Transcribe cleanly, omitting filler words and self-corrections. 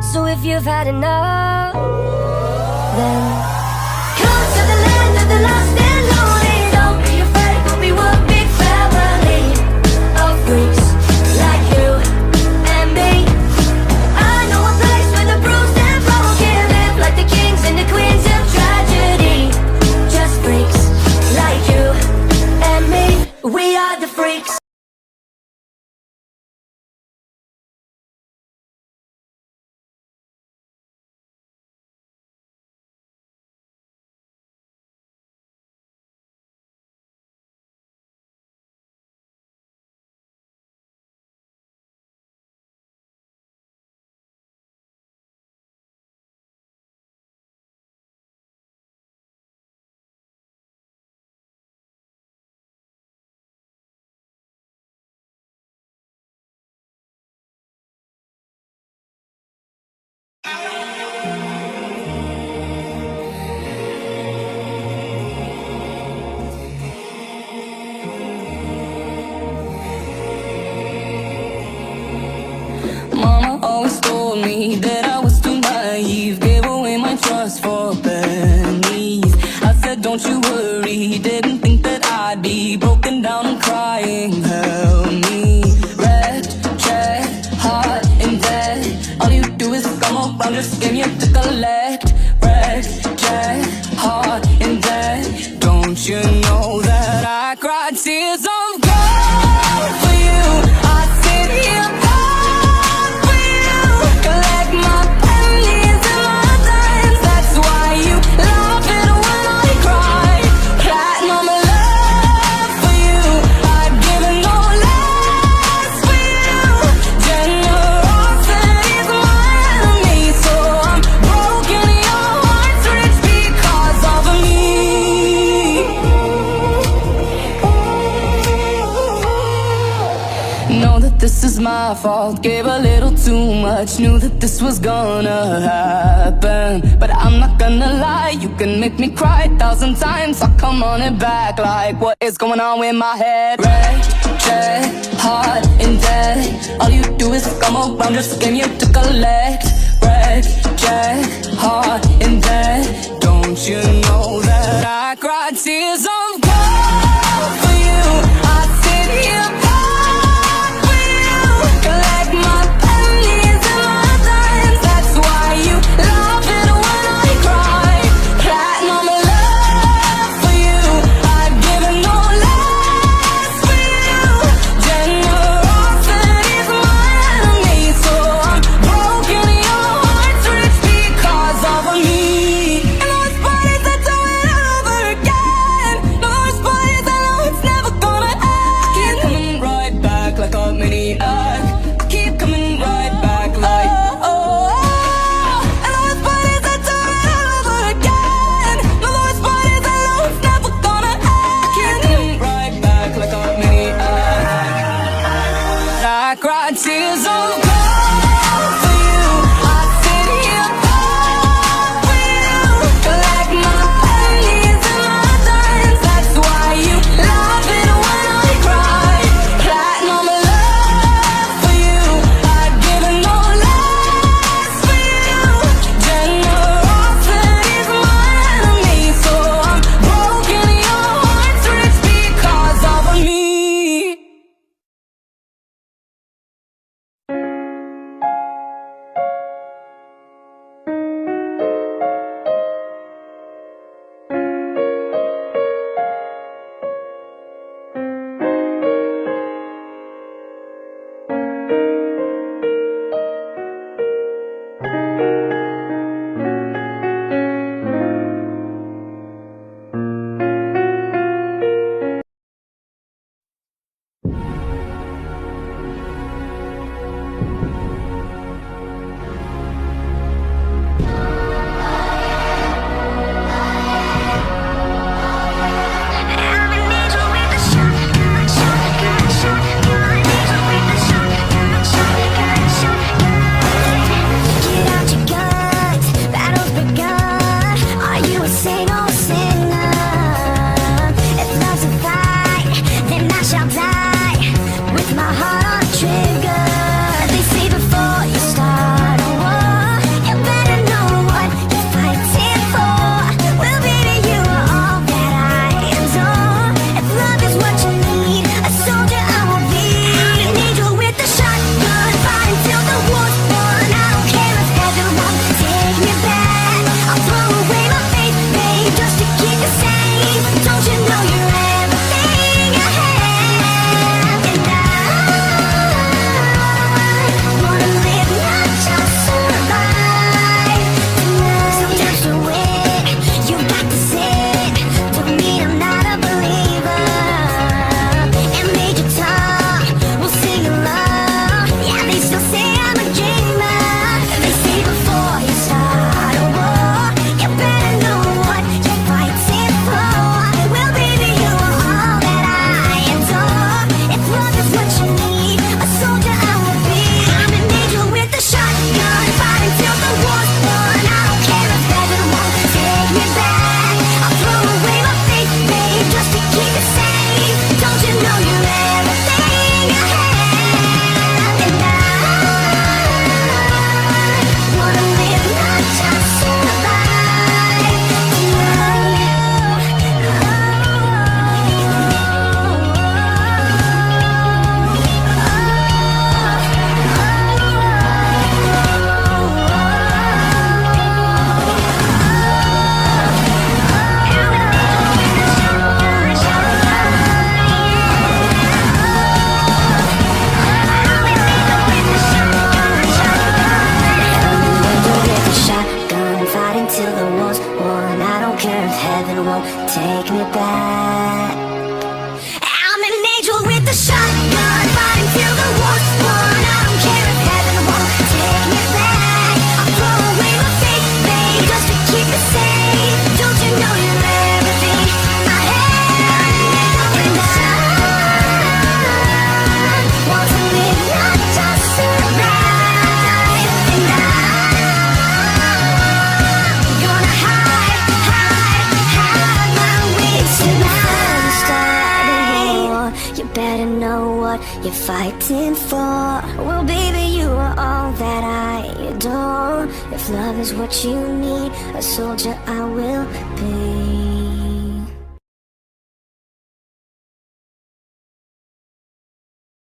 So if you've had enough, then come to the land of the lost and lonely. Don't be afraid, we'll be one big family of freaks like you and me. I know a place where the bruised and broken live like the kings and the queens of tragedy. Just freaks like you and me. We are the freaks. Mama always told me that I was too naive, gave away my trust for pennies. I said don't you worry, didn't think that I'd be broken down and crying. Help me, wretched, heart in debt. All you do is come around, just give you to collect. Wretched, heart in debt. Don't you know that I cried tears of gold for you? I sit here this is my fault, gave a little too much, knew that this was gonna happen. But I'm not gonna lie, you can make me cry 1,000 times. I'll come on it back like what is going on with my head? Wretched, heart in debt. All you do is come around, just game you to collect. Wretched, heart in debt. Don't you know that I cried tears of gold for you? I sit here no what you're fighting for. Well, baby, you are all that I adore. If love is what you need, a soldier I will be.